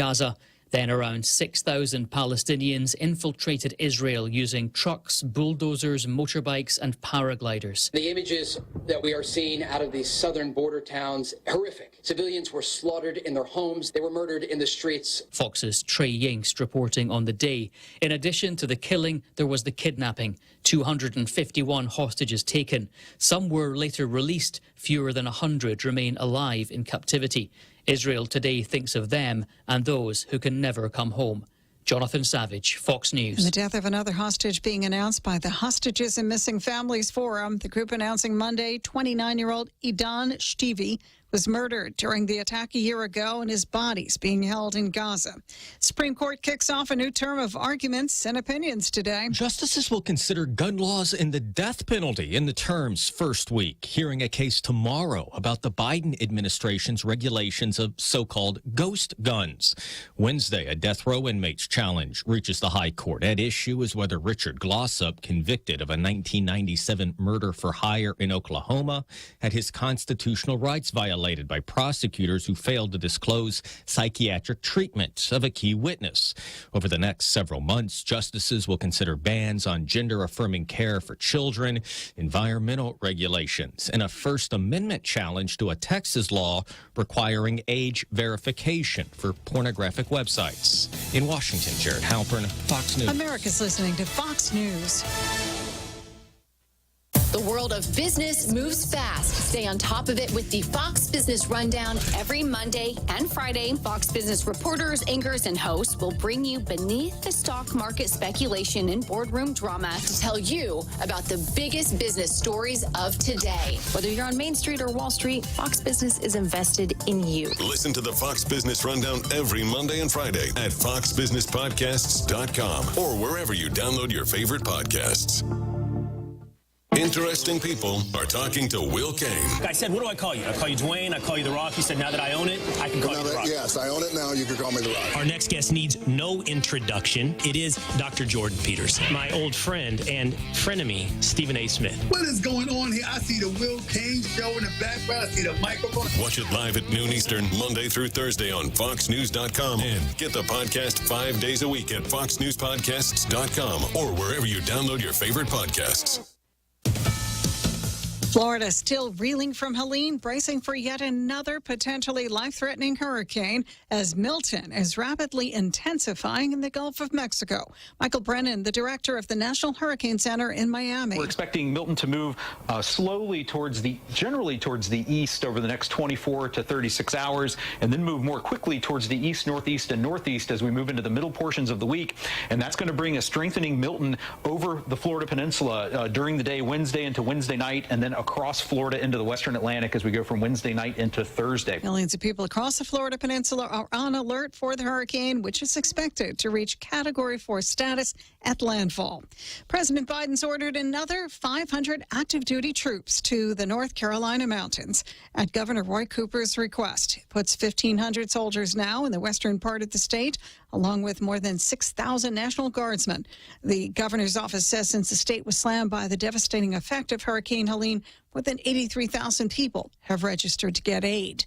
Gaza. Then around 6,000 Palestinians infiltrated Israel using trucks, bulldozers, motorbikes and paragliders. The images that we are seeing out of these southern border towns, horrific. Civilians were slaughtered in their homes. They were murdered in the streets. Fox's Trey Yingst reporting on the day. In addition to the killing, there was the kidnapping. 251 hostages taken. Some were later released. Fewer than 100 remain alive in captivity. Israel today thinks of them and those who can never come home. Jonathan Savage, Fox News. And the death of another hostage being announced by the Hostages and Missing Families Forum. The group announcing Monday 29-year-old Idan Shtivi was murdered during the attack a year ago, and his body's being held in Gaza. Supreme Court kicks off a new term of arguments and opinions today. Justices will consider gun laws and the death penalty in the term's first week, hearing a case tomorrow about the Biden administration's regulations of so-called ghost guns. Wednesday, a death row inmate's challenge reaches the high court. At issue is whether Richard Glossop, convicted of a 1997 murder for hire in Oklahoma, had his constitutional rights violated by prosecutors who failed to disclose psychiatric treatment of a key witness. Over the next several months, justices will consider bans on gender-affirming care for children, environmental regulations, and a First Amendment challenge to a Texas law requiring age verification for pornographic websites. In Washington, Jared Halpern, Fox News. America's listening to Fox News. The world of business moves fast. Stay on top of it with the Fox Business Rundown every Monday and Friday. Fox Business reporters, anchors, and hosts will bring you beneath the stock market speculation and boardroom drama to tell you about the biggest business stories of today. Whether you're on Main Street or Wall Street, Fox Business is invested in you. Listen to the Fox Business Rundown every Monday and Friday at foxbusinesspodcasts.com or wherever you download your favorite podcasts. Interesting people are talking to Will Kane. I said, what do I call you? I call you Dwayne. I call you The Rock. He said, now that I own it, I can call you The Rock. Yes, I own it now. You can call me The Rock. Our next guest needs no introduction. It is Dr. Jordan Peters, my old friend and frenemy, Stephen A. Smith. What is going on here? I see the Will Kane show in the background. I see the microphone. Watch it live at noon Eastern, Monday through Thursday on foxnews.com. And get the podcast 5 days a week at foxnewspodcasts.com or wherever you download your favorite podcasts. Florida still reeling from Helene, bracing for yet another potentially life-threatening hurricane as Milton is rapidly intensifying in the Gulf of Mexico. Michael Brennan, the director of the National Hurricane Center in Miami. We're expecting Milton to move slowly generally towards the east over the next 24 to 36 hours, and then move more quickly towards the east, northeast, and northeast as we move into the middle portions of the week. And that's going to bring a strengthening Milton over the Florida Peninsula during the day, Wednesday into Wednesday night, and then across Florida into the western Atlantic as we go from Wednesday night into Thursday. Millions of people across the Florida Peninsula are on alert for the hurricane, which is expected to reach Category 4 status at landfall. President Biden's ordered another 500 active duty troops to the North Carolina mountains at Governor Roy Cooper's request. It puts 1,500 soldiers now in the western part of the state, along with more than 6,000 National Guardsmen. The governor's office says since the state was slammed by the devastating effect of Hurricane Helene, more than 83,000 people have registered to get aid.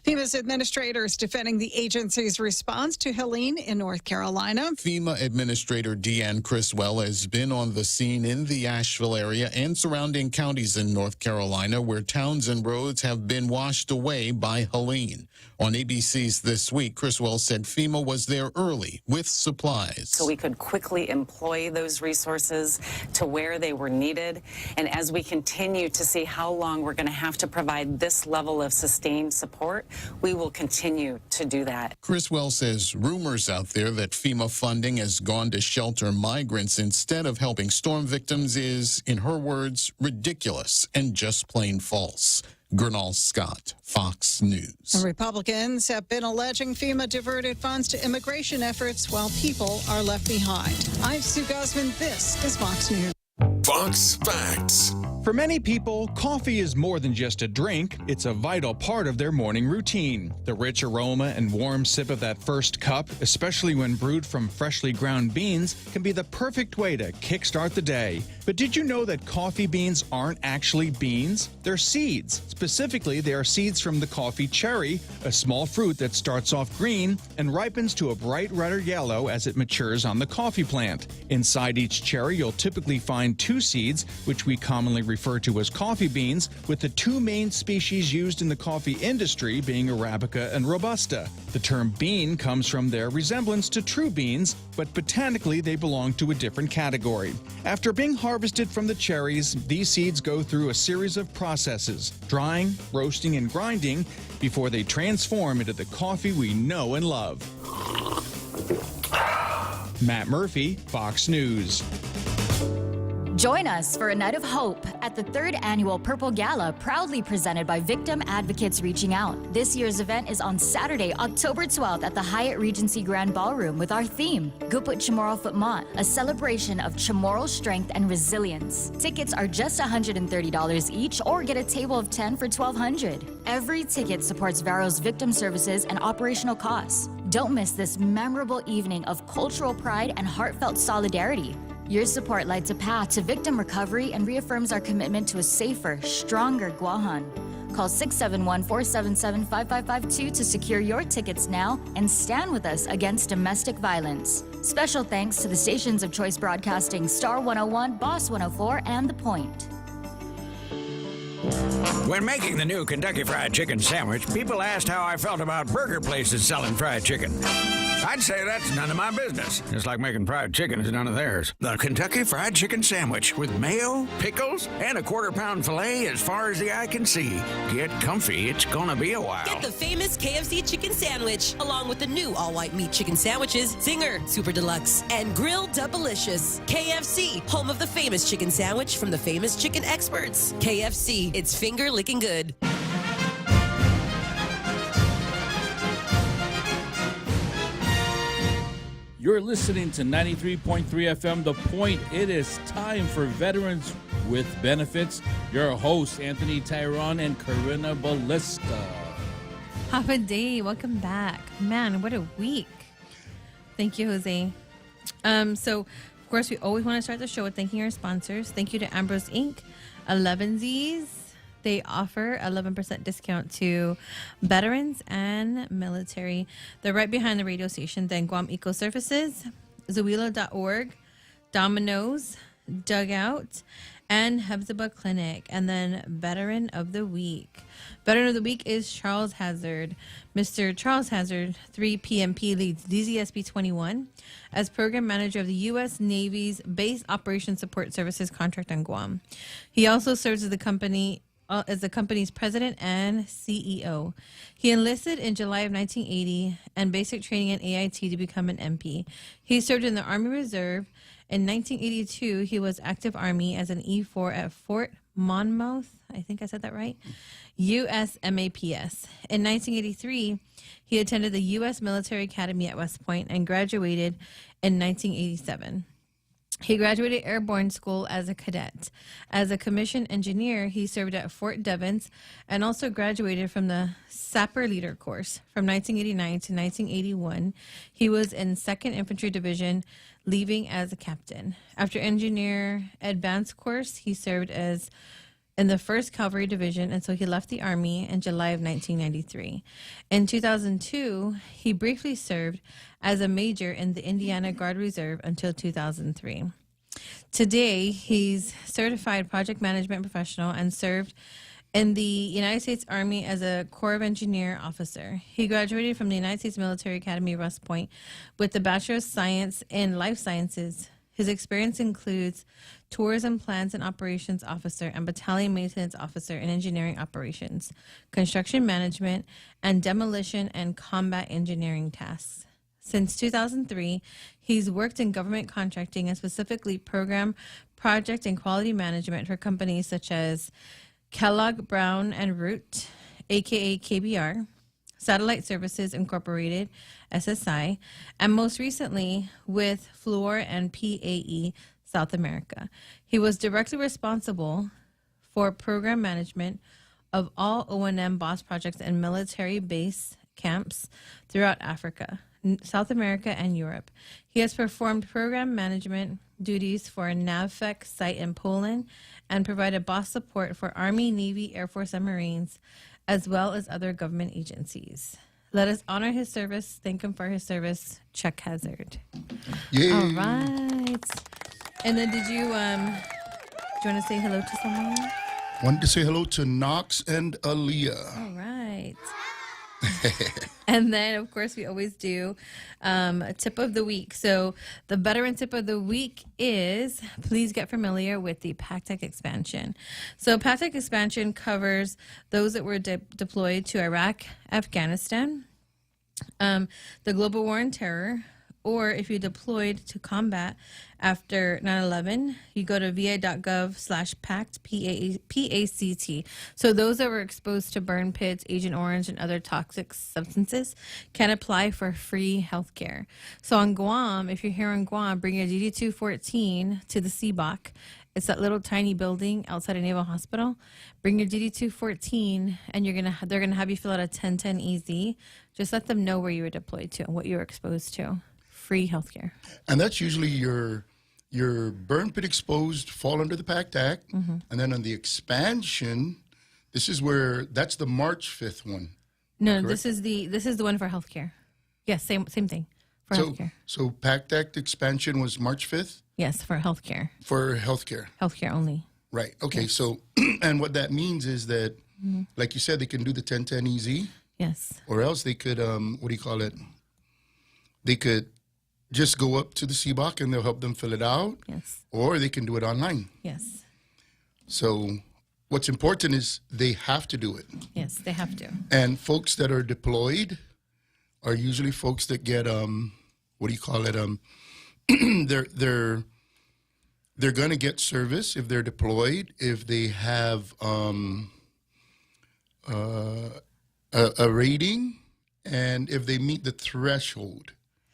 FEMA's administrators defending the agency's response to Helene in North Carolina. FEMA Administrator Deanne Criswell has been on the scene in the Asheville area and surrounding counties in North Carolina where towns and roads have been washed away by Helene. On ABC's This Week, Criswell said FEMA was there early with supplies. So we could quickly employ those resources to where they were needed. And as we continue to see how long we're going to have to provide this level of sustained support, we will continue to do that. Criswell says rumors out there that FEMA funding has gone to shelter migrants instead of helping storm victims is, in her words, ridiculous and just plain false. Gernal Scott, Fox News. Republicans have been alleging FEMA diverted funds to immigration efforts while people are left behind. I'm Sue Guzman. This is Fox News. Fox Facts. For many people, coffee is more than just a drink. It's a vital part of their morning routine. The rich aroma and warm sip of that first cup, especially when brewed from freshly ground beans, can be the perfect way to kickstart the day. But did you know that coffee beans aren't actually beans? They're seeds. Specifically, they are seeds from the coffee cherry, a small fruit that starts off green and ripens to a bright red or yellow as it matures on the coffee plant. Inside each cherry, you'll typically find 2 seeds, which we commonly refer to as coffee beans, with the 2 main species used in the coffee industry being Arabica and Robusta. The term bean comes from their resemblance to true beans, but botanically they belong to a different category. After being harvested from the cherries, these seeds go through a series of processes, drying, roasting, and grinding, before they transform into the coffee we know and love. Matt Murphy, Fox News. Join us for a night of hope at the 3rd Annual Purple Gala, proudly presented by Victim Advocates Reaching Out. This year's event is on Saturday, October 12th at the Hyatt Regency Grand Ballroom with our theme, Guput Chamorro Futmat, a celebration of Chamorro strength and resilience. Tickets are just $130 each, or get a table of 10 for $1,200. Every ticket supports Varo's victim services and operational costs. Don't miss this memorable evening of cultural pride and heartfelt solidarity. Your support lights a path to victim recovery and reaffirms our commitment to a safer, stronger Guahan. Call 671-477-5552 to secure your tickets now and stand with us against domestic violence. Special thanks to the stations of Choice Broadcasting, Star 101, Boss 104, and The Point. When making the new Kentucky Fried Chicken sandwich, people asked how I felt about burger places selling fried chicken. I'd say that's none of my business. Just like making fried chicken is none of theirs. The Kentucky Fried Chicken sandwich with mayo, pickles, and a quarter-pound filet as far as the eye can see. Get comfy. It's gonna be a while. Get the famous KFC chicken sandwich, along with the new all-white meat chicken sandwiches, Zinger, Super Deluxe, and Grilled Doublicious. KFC, home of the famous chicken sandwich from the famous chicken experts. KFC, it's finger-licking good. You're listening to 93.3 FM The Point. It is time for Veterans with Benefits. Your hosts, Anthony Tyron and Corinna Ballista. Half a day. Welcome back. Man, what a week. Thank you, Jose. So, of course, we always want to start the show with thanking our sponsors. Thank you to Ambrose Inc., 11Z's. They offer 11% discount to veterans and military. They're right behind the radio station. Then Guam Eco Services, Zuila.org, Domino's, Dugout, and Hebzibah Clinic. And then Veteran of the Week. Veteran of the Week is Charles Hazard. Mr. Charles Hazard, 3PMP, leads DZSB 21 as Program Manager of the U.S. Navy's Base Operations Support Services contract on Guam. He also serves as the company's president and CEO. He enlisted in July of 1980 and basic training in AIT to become an MP. He served in the Army Reserve. In 1982, he was active Army as an E4 at Fort Monmouth. I think I said that right. USMAPS. In 1983, he attended the U.S. Military Academy at West Point and graduated in 1987. He graduated Airborne School as a cadet. As a commissioned engineer, he served at Fort Devens and also graduated from the Sapper Leader course. From 1989 to 1981, he was in 2nd Infantry Division, leaving as a captain. After engineer advanced course, he served as in the 1st Cavalry Division until he left the Army in July of 1993. In 2002, he briefly served as a major in the Indiana Guard Reserve until 2003. Today, he's certified project management professional and served in the United States Army as a Corps of Engineer officer. He graduated from the United States Military Academy, West Point, with the Bachelor of Science in Life Sciences. His experience includes tourism plans and operations officer and battalion maintenance officer in engineering operations, construction management, and demolition and combat engineering tasks. Since 2003, he's worked in government contracting and specifically program, project, and quality management for companies such as Kellogg, Brown & Root, aka KBR, Satellite Services Incorporated, SSI, and most recently with Fluor and PAE South America. He was directly responsible for program management of all O&M BOSS projects and military base camps throughout Africa, South America, and Europe. He has performed program management duties for a NAVFEC site in Poland and provided BOSS support for Army, Navy, Air Force, and Marines, as well as other government agencies. Let us honor his service, thank him for his service. Chuck Hazard. Yay. All right. And then do you want to say hello to someone? Wanted to say hello to Knox and Aaliyah. All right. And then, of course, we always do a tip of the week. So the veteran tip of the week is, please get familiar with the PACTEC expansion. So PACTEC expansion covers those that were deployed to Iraq, Afghanistan, the global war on terror, or if you deployed to combat after 9/11, you go to va.gov/PACT, PACT. So those that were exposed to burn pits, Agent Orange, and other toxic substances can apply for free health care. So on Guam, if you're here on Guam, bring your DD-214 to the CBOC. It's that little tiny building outside of Naval Hospital. Bring your DD-214, and they're gonna have you fill out a 1010 EZ. Just let them know where you were deployed to and what you were exposed to. Free healthcare. And that's usually your burn pit exposed fall under the PACT Act. Mm-hmm. And then on the expansion, that's the March 5th one. No, correct? this is the one for healthcare. Yes, same thing for healthcare. So PACT Act expansion was March 5th? Yes, for healthcare. For healthcare. Healthcare only. Right. Okay. Yes. So, and what that means is that, like you said, they can do the 1010 EZ. Yes. Or else they could, They could just go up to the CBOC and they'll help them fill it out. Yes. Or they can do it online. Yes. So what's important is they have to do it. Yes, they have to. And folks that are deployed are usually folks that get they're going to get service if they're deployed, if they have a rating, and if they meet the threshold,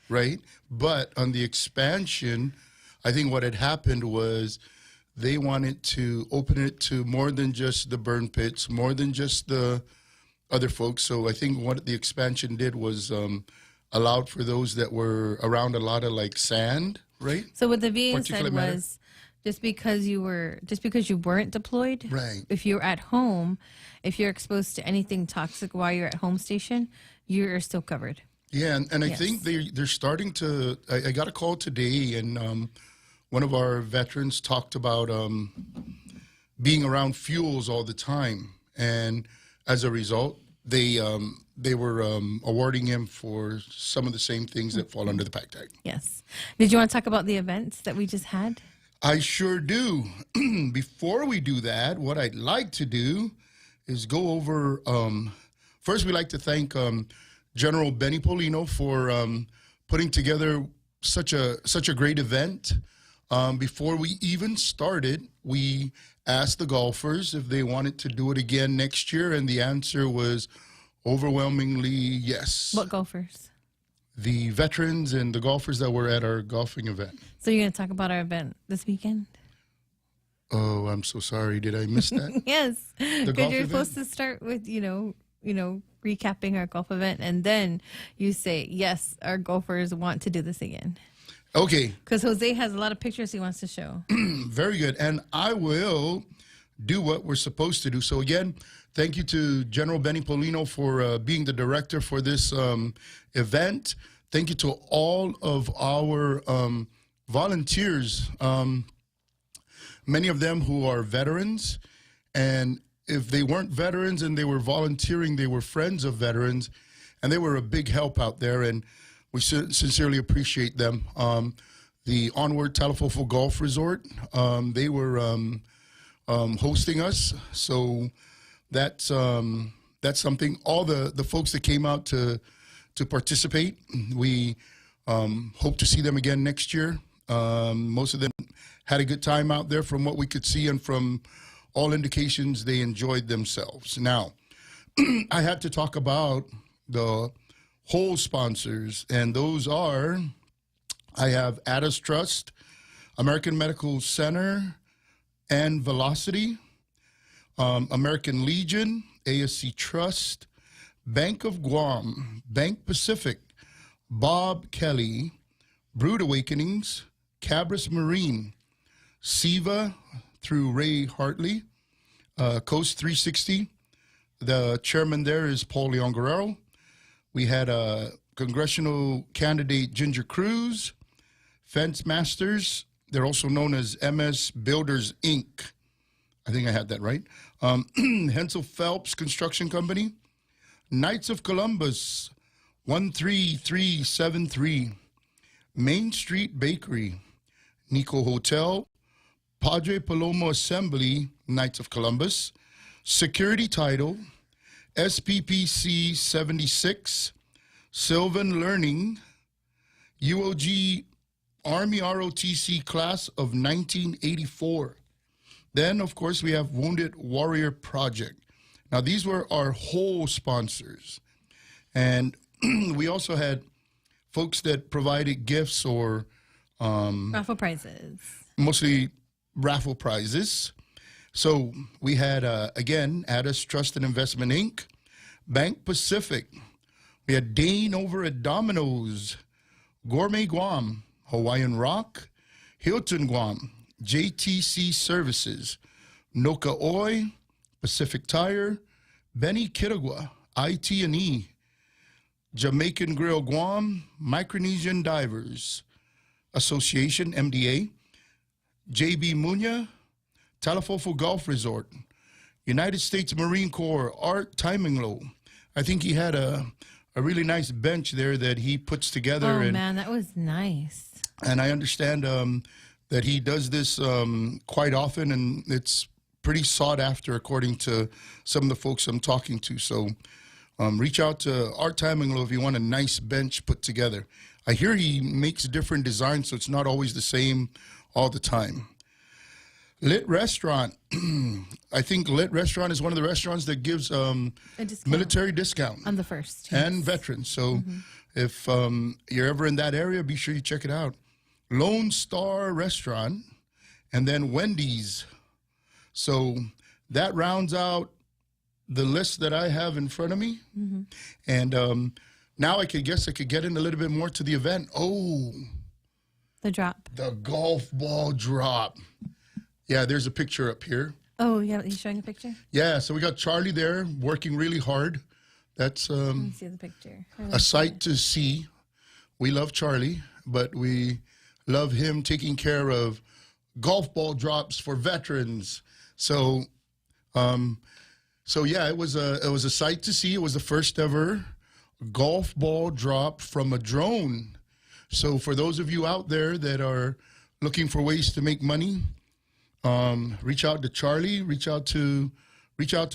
right? But on the expansion, I think what had happened was they wanted to open it to more than just the burn pits, more than just the other folks. So I think what the expansion did was allowed for those that were around a lot of like sand, right? So what the VA said Particulate matter. was, just because you weren't deployed, right? If you're at home, if you're exposed to anything toxic while you're at home station, you're still covered. Yeah, and I Yes. think they're starting to. I got a call today, and one of our veterans talked about being around fuels all the time, and as a result, they were awarding him for some of the same things that fall under the PACT Act. Yes. Did you want to talk about the events that we just had? I sure do. Before we do that, what I'd like to do is go over. First, we'd like to thank General Benny Polino for putting together such a great event. Before we even started, we asked the golfers if they wanted to do it again next year, and the answer was overwhelmingly yes. What golfers? The veterans and the golfers that were at our golfing event. So you're going to talk about our event this weekend? Oh, I'm so sorry. Did I miss that? Yes. The Because golf you're event? supposed to start with, recapping our golf event, and then you say, yes, our golfers want to do this again. Okay. Because Jose has a lot of pictures he wants to show. Very good. And I will do what we're supposed to do. So again, thank you to General Benny Polino for being the director for this event. Thank you to all of our volunteers, many of them who are veterans. And if they weren't veterans and they were volunteering, they were friends of veterans, and they were a big help out there. And we sincerely appreciate them. The Onward Talafofo Golf Resort, they were hosting us, so that's something. All the folks that came out to participate, we hope to see them again next year. Most of them had a good time out there from what we could see, and from all indications, they enjoyed themselves. Now, I had to talk about the whole sponsors, and those are, I have Addis Trust, American Medical Center, and Velocity. American Legion, ASC Trust, Bank of Guam, Bank Pacific, Bob Kelly, Brood Awakenings, Cabris Marine, SIVA through Ray Hartley, Coast 360. The chairman there is Paul Leon Guerrero. We had congressional candidate Ginger Cruz, Fence Masters. They're also known as MS Builders, Inc. I think I had that right. Hensel Phelps Construction Company, Knights of Columbus, 13373, Main Street Bakery, Nico Hotel, Padre Palomo Assembly, Knights of Columbus, Security Title, SPPC 76, Sylvan Learning, UOG Army ROTC class of 1984. Then, of course, we have Wounded Warrior Project. Now, these were our whole sponsors. And we also had folks that provided gifts or raffle prizes. Mostly raffle prizes. So we had, again, Addis Trust and Investment, Inc., Bank Pacific. We had Dane over at Domino's, Gourmet Guam, Hawaiian Rock, Hilton Guam, JTC Services, Noka Oi, Pacific Tire, Benny Kiragua, IT&E, Jamaican Grill Guam, Micronesian Divers Association, MDA, JB Munya, Talafofo Golf Resort, United States Marine Corps, Art Timinglow. I think he had a really nice bench there that he puts together. Oh, and, man, that was nice. And I understand that he does this quite often, and it's pretty sought after according to some of the folks I'm talking to. So reach out to Art Timinglow if you want a nice bench put together. I hear he makes different designs, so it's not always the same all the time. Lit Restaurant. I think Lit Restaurant is one of the restaurants that gives military discount. On the first. And veterans. So if you're ever in that area, be sure you check it out. Lone Star Restaurant, and then Wendy's. So that rounds out the list that I have in front of me. And now I could get in a little bit more to the event. Oh. The drop. The golf ball drop. Yeah, there's a picture up here. Oh, yeah, he's showing a picture? Yeah, so we got Charlie there working really hard. That's Let me see the picture. a sight to see. We love Charlie, but we love him taking care of golf ball drops for veterans. So, yeah, it was a sight to see. It was the first ever golf ball drop from a drone. So for those of you out there that are looking for ways to make money, reach out to Charlie, reach out to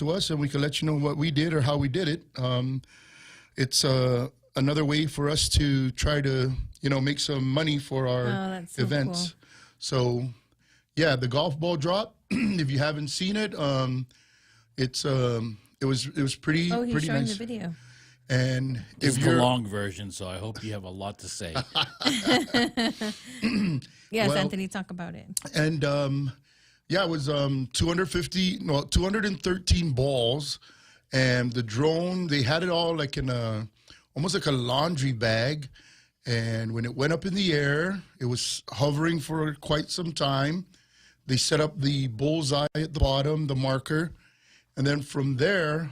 us, and we can let you know what we did or how we did it. It's another way for us to try to, make some money for our events. Cool. So, yeah, the golf ball drop. If you haven't seen it, it was pretty. Oh, he's pretty showing nice. the video. And This if is the you're long version, so I hope you have a lot to say. Yes, Well, Anthony, talk about it. And it was 213 balls, and the drone, they had it all like in almost like a laundry bag. And when it went up in the air, it was hovering for quite some time. They set up the bullseye at the bottom, the marker, and then from there,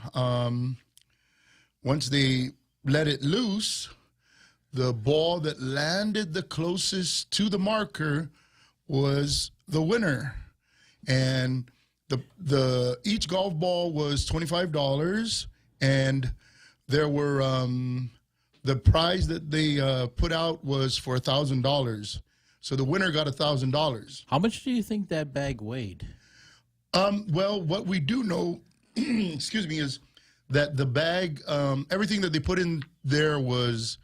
once they let it loose, the ball that landed the closest to the marker was the winner. And the each golf ball was $25, and there were the prize that they put out was for $1,000. So the winner got $1,000. How much do you think that bag weighed? Well, what we do know, excuse me, is that the bag, everything that they put in there was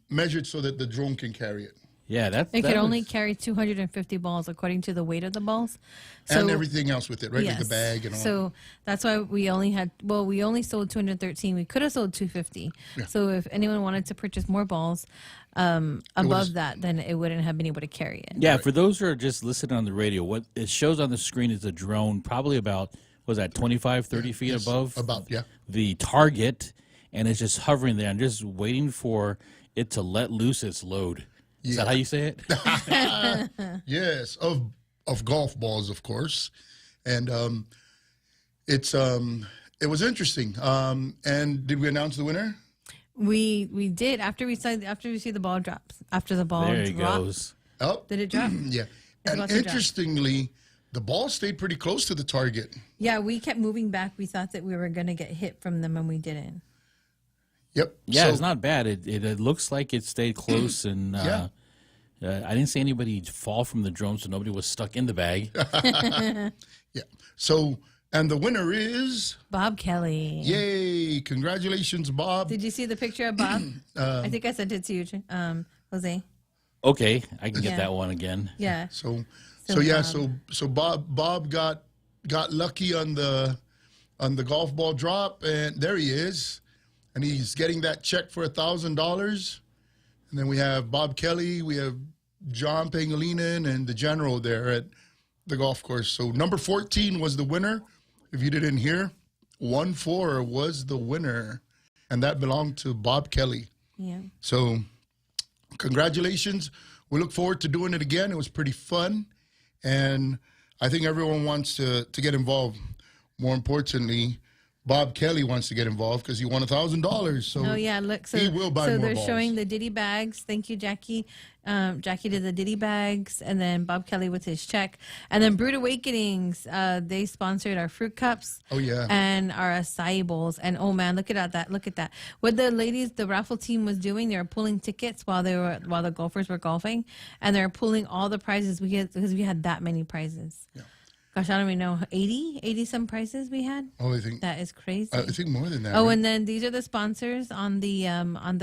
measured so that the drone can carry it. Yeah, It could only carry 250 balls according to the weight of the balls. And everything else with it, right? Like the Yes. bag and all. So that's why we only sold 213. We could have sold 250. Yeah. So if anyone wanted to purchase more balls above that, then it wouldn't have been able to carry it. Yeah, for those who are just listening on the radio, what it shows on the screen is a drone, probably about was that 25, 30 feet Yes, above about, yeah. the target, and it's just hovering there and just waiting for it to let loose its load. Is that how you say it? Yes, of golf balls, of course, and it was interesting. And did we announce the winner? We did after we see the ball drops. After the ball There he drops. goes. Oh, Did it drop? yeah. It's And about to drop. interestingly, the ball stayed pretty close to the target. Yeah, we kept moving back. We thought that we were going to get hit from them, and we didn't. Yep. Yeah, So- it's not bad. It looks like it stayed close, and Yeah. I didn't see anybody fall from the drone, so nobody was stuck in the bag. Yeah. So, and the winner is Bob Kelly. Yay! Congratulations, Bob. Did you see the picture of Bob? I think I sent it to you, Jose. Okay, I can get Yeah. that one again. Yeah. So Bob. Bob got lucky on the golf ball drop, and there he is, and he's getting that check for $1,000. And then we have Bob Kelly, we have John Pangilinan, and the general there at the golf course. So number 14 was the winner. If you didn't hear, 1-4 was the winner, and that belonged to Bob Kelly. Yeah. So congratulations. We look forward to doing it again. It was pretty fun. And I think everyone wants to get involved. More importantly, Bob Kelly wants to get involved because he won $1,000. So Oh yeah, look. So he will buy so more they're balls. showing the Diddy bags. Thank you, Jackie. Jackie did the Diddy bags, and then Bob Kelly with his check, and then Brewed Awakenings. They sponsored our fruit cups. Oh, yeah. And our acai bowls. And oh man, look at that! Look at that! What the ladies, the raffle team was doing, they were pulling tickets while the golfers were golfing, and they were pulling all the prizes because we had that many prizes. Yeah. Gosh, I don't even know, 80 some prizes we had. Oh, I think that is crazy. I think more than that. Oh, right? and then these are the sponsors on the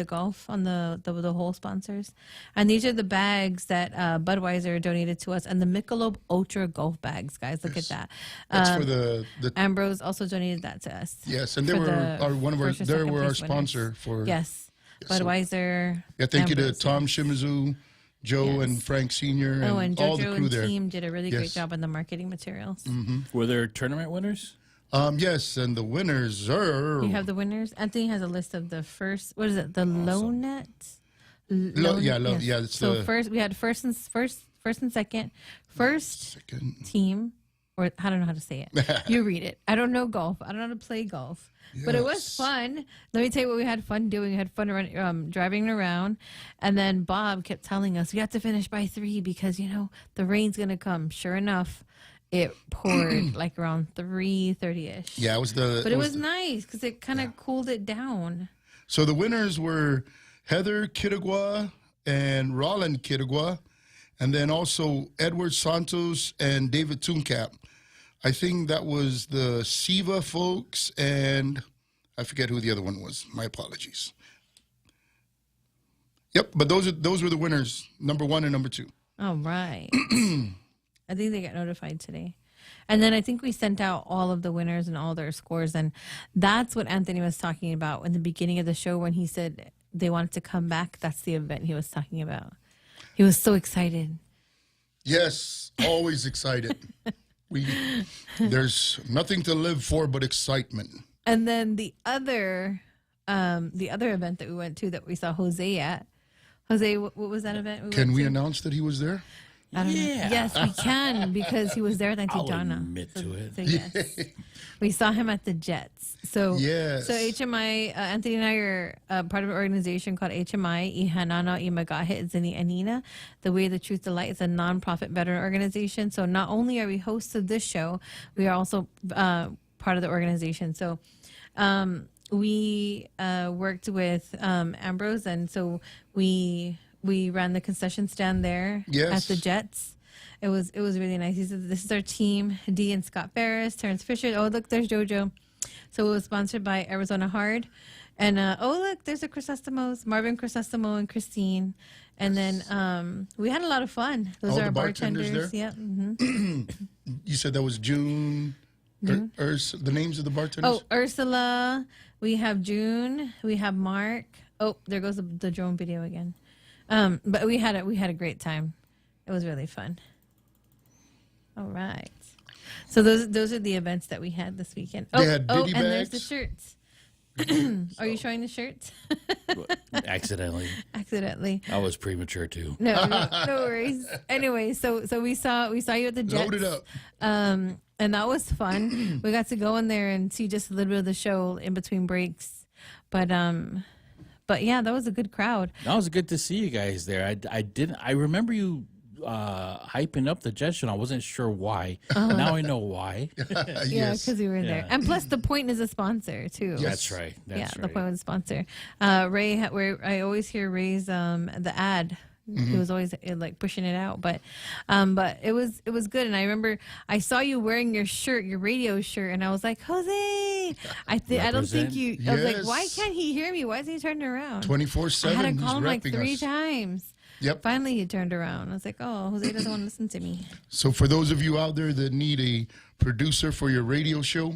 golf, on the whole sponsors, and these are the bags that Budweiser donated to us, and the Michelob Ultra golf bags, guys. Look at that. That's for the Ambrose also donated that to us. Yes, and they for were the one of our first or they second were our place winners. sponsor for Yes, so- Budweiser. Yeah, thank you to Ambrose, Tom Shimizu, Joe, and Frank Sr. Oh, and all the JoJo crew and there. team did a really great Yes. job on the marketing materials. Were there tournament winners? Yes, and the winners are You have the winners. Anthony has a list of the first. What is it? The low net. yeah, it's so the- first we had first and second. First team, or I don't know how to say it. You read it. I don't know golf. I don't know how to play golf. But it was fun. Let me tell you what we had fun doing. We had fun driving around, and then Bob kept telling us we have to finish by 3 because the rain's gonna come. Sure enough, it poured like around 3:30ish. Yeah, But it was nice because it kind of cooled it down. So the winners were Heather Kittigwa and Roland Kittigwa, and then also Edward Santos and David Tooncap. I think that was the Siva folks, and I forget who the other one was. My apologies. Yep, but those were the winners, number 1 and number 2. All right. I think they got notified today. And then I think we sent out all of the winners and all their scores. And that's what Anthony was talking about in the beginning of the show when he said they wanted to come back. That's the event he was talking about. He was so excited. Yes, always excited. There's nothing to live for but excitement. And then the other event that we went to that we saw Jose at. Jose, what was that event? Can we announce that he was there? I don't know. Yes, we can because he was there with Auntie I'll Donna. admit to it. So yes. We saw him at the Jets. So Yes. So HMI, Anthony and I are part of an organization called HMI Ihanana Imagahe Zini Anina. The Way, the Truth, the Light is a nonprofit veteran organization. So not only are we hosts of this show, we are also part of the organization. So we worked with Ambrose, and so we ran the concession stand there at the Jets. It was really nice. He said, "This is our team: Dee and Scott Ferris, Terrence Fisher. Oh, look, there's JoJo." So it was sponsored by Arizona Hard, and oh, look, there's the Chrysostomos, Marvin Chrysostamo and Christine, and then we had a lot of fun. Those All are the our bartenders bartenders. there? Yep. Mm-hmm. You said that was June. The names of the bartenders? Oh, Ursula. We have June. We have Mark. Oh, there goes the drone video again. But we had a great time. It was really fun. All right. So those are the events that we had this weekend. They had ditty and there's the bags? shirts. Are you showing the shirts? Accidentally. Accidentally. I was premature too. No worries. Anyway, so we saw you at the Jets. Load it up. And that was fun. We got to go in there and see just a little bit of the show in between breaks. But yeah, that was a good crowd. That was good to see you guys there. I remember you hyping up the Jets, and I wasn't sure why. Now I know why. Yeah, because we were there. And plus, The Point is a sponsor, too. Yes. That's right. The Point was a sponsor. Ray, I always hear Ray's the ad. He was always like pushing it out, but it was good. And I remember I saw you wearing your shirt, your radio shirt, and I was like, Jose, I don't think you. I was like, why can't he hear me? Why is he turning around? 24/7. I had to call him like repping 3 us. times. Yep. Finally, he turned around. I was like, oh, Jose doesn't want to listen to me. So for those of you out there that need a producer for your radio show,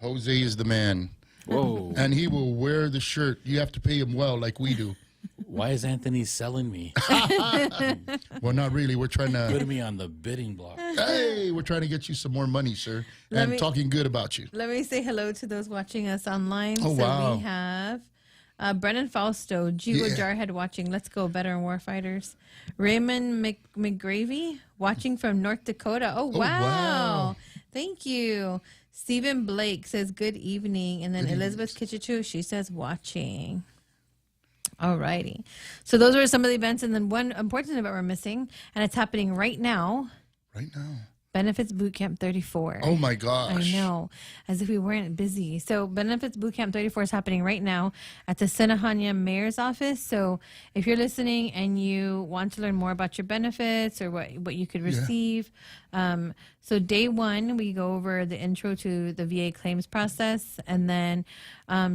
Jose is the man. Whoa. And he will wear the shirt. You have to pay him well, like we do. Why is Anthony selling me? Well, not really. We're trying to put me on the bidding block. Hey, we're trying to get you some more money, sir. And talking good about you. Let me say hello to those watching us online. Oh, so wow. we have Brennan Fausto, Jigo Jarhead watching. Let's go, Veteran Warfighters. Raymond McGravy watching from North Dakota. Oh, wow. Thank you. Stephen Blake says good evening. And then Elizabeth Kitchichu, she says watching. All righty. So those were some of the events. And then one important event we're missing, and it's happening right now. Right now. Benefits Bootcamp 34. Oh, my gosh. I know. As if we weren't busy. So Benefits Bootcamp 34 is happening right now at the Sinahanya Mayor's Office. So if you're listening and you want to learn more about your benefits or what you could receive, so day 1, we go over the intro to the VA claims process. And then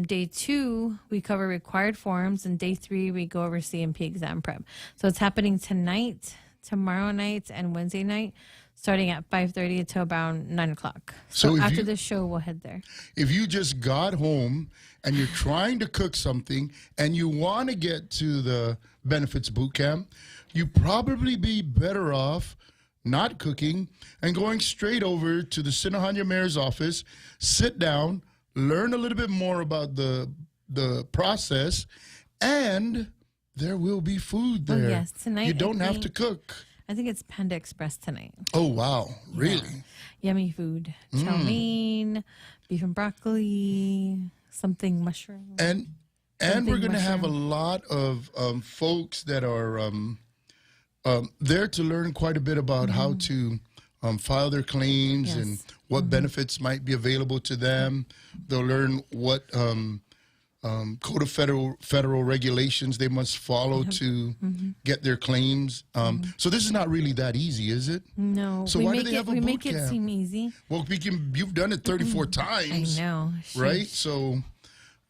day 2, we cover required forms. And day 3, we go over CMP exam prep. So it's happening tonight, tomorrow night, and Wednesday night, starting at 5:30 until about 9 o'clock. So after the show, we'll head there. If you just got home and you're trying to cook something and you want to get to the benefits boot camp, you probably be better off not cooking and going straight over to the Sinahanya Mayor's office, sit down, learn a little bit more about the process, and there will be food there. Oh, yes. Tonight, you don't have to cook. I think it's Panda Express tonight. Oh, wow. Really? Yeah. Yummy food. Chow mein, beef and broccoli, something mushroom. And we're going to have a lot of folks that are there to learn quite a bit about how to file their claims and what benefits might be available to them. They'll learn what code of federal regulations they must follow to get their claims. So this is not really that easy, is it? No. So why do they have a boot camp? We make it seem easy. Well, you've done it 34 times. I know. Right? So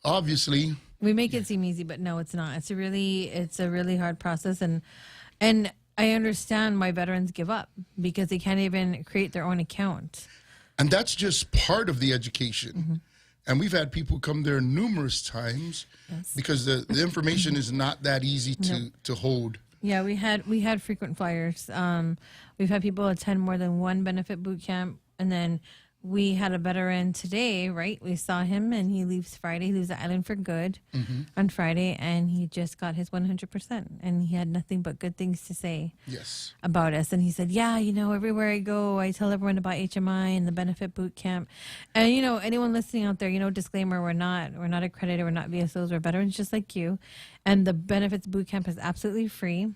obviously. We make it seem easy, but no, it's not. It's a really hard process. And I understand why veterans give up because they can't even create their own account. And that's just part of the education. And we've had people come there numerous times because the information is not that easy to hold. Yeah, we had frequent flyers. We've had people attend more than one benefit boot camp, and then we had a veteran today, right? We saw him, and he leaves Friday. He leaves the island for good on Friday, and he just got his 100%, and he had nothing but good things to say about us. And he said, yeah, everywhere I go, I tell everyone about HMI and the benefit boot camp. And, anyone listening out there, disclaimer, we're not accredited, we're not VSOs, we're veterans just like you. And the benefits boot camp is absolutely free.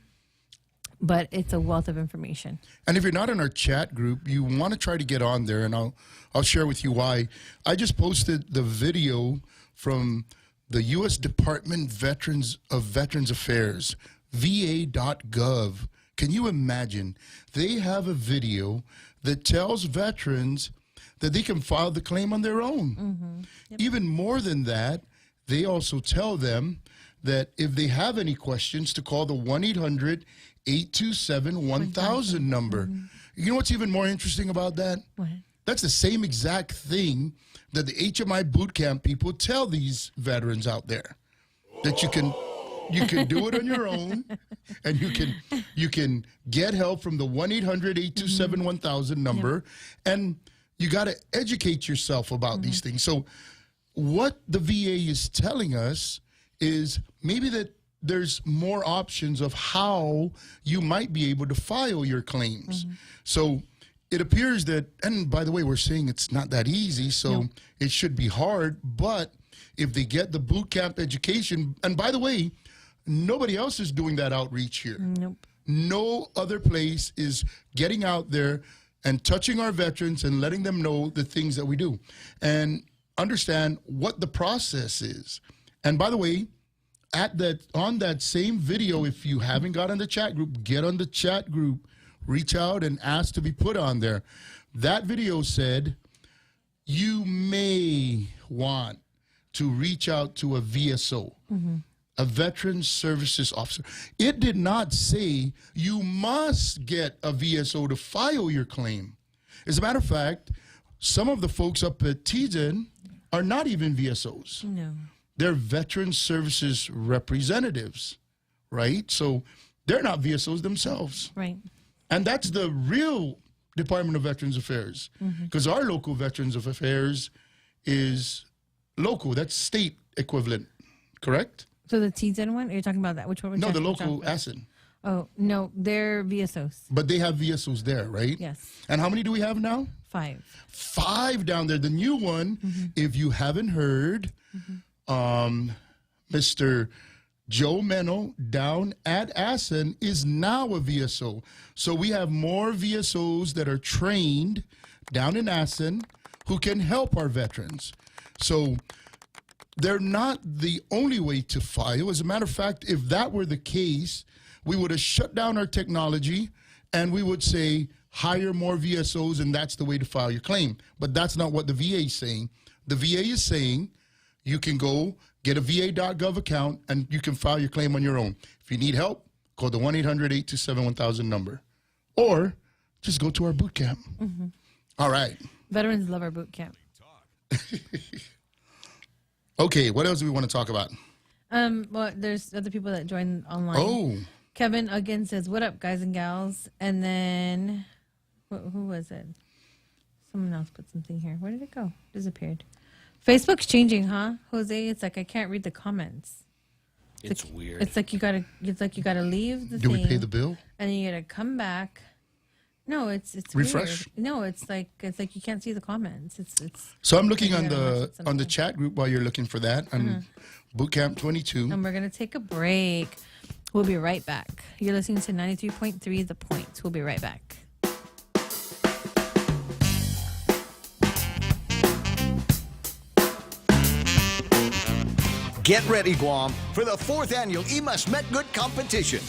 But it's a wealth of information. And if you're not in our chat group, you want to try to get on there, and I'll share with you why. I just posted the video from the U.S. Department of Veterans Affairs, va.gov. Can you imagine? They have a video that tells veterans that they can file the claim on their own. Even more than that, they also tell them that if they have any questions, to call the 1-800-827-1000 number. You know what's even more interesting about that? What? That's the same exact thing that the HMI boot camp people tell these veterans out there. That you can You can do it on your own, and you can get help from the 1-800-827-1000 number, and you got to educate yourself about these things. So what the VA is telling us is maybe that there's more options of how you might be able to file your claims. So it appears that, and by the way, we're saying it's not that easy, so it should be hard, but if they get the boot camp education, and by the way, nobody else is doing that outreach here. Nope. No other place is getting out there and touching our veterans and letting them know the things that we do and understand what the process is. And by the way, on that same video, if you haven't got on the chat group, get on the chat group, reach out and ask to be put on there. That video said you may want to reach out to a VSO, a Veterans Services Officer. It did not say you must get a VSO to file your claim. As a matter of fact, some of the folks up at TZN are not even VSOs. No. They're Veterans Services representatives, right? So they're not VSOs themselves. Right. And that's the real Department of Veterans Affairs, because our local Veterans of Affairs is local. That's state equivalent, correct? So the TZN one? You're talking about that? Which one? No, the local ASIN. Oh, no, they're VSOs. But they have VSOs there, right? Yes. And how many do we have now? 5. 5 down there. The new one, if you haven't heard, Mr. Joe Meno down at ASIN is now a VSO. So we have more VSOs that are trained down in ASIN who can help our veterans. So they're not the only way to file. As a matter of fact, if that were the case, we would have shut down our technology and we would say, hire more VSOs and that's the way to file your claim. But that's not what the VA is saying. The VA is saying you can go get a va.gov account and you can file your claim on your own. If you need help, call the 1-800-827-1000 number. Or just go to our boot camp. All right. Veterans love our boot camp. Okay, what else do we want to talk about? Well, there's other people that joined online. Oh. Kevin again says, "What up, guys and gals?" And then, who was it? Someone else put something here. Where did it go? Disappeared. Facebook's changing, huh, Jose? It's like I can't read the comments. It's weird. It's like you gotta leave the Do thing. we pay the bill? And then you gotta come back. No, it's refresh. Weird. No, it's like you can't see the comments. It's. So I'm looking on the chat group while you're looking for that on Bootcamp 22. And we're gonna take a break. We'll be right back. You're listening to 93.3 The Point. We'll be right back. Get ready, Guam, for the 4th annual E Must Met Good competition.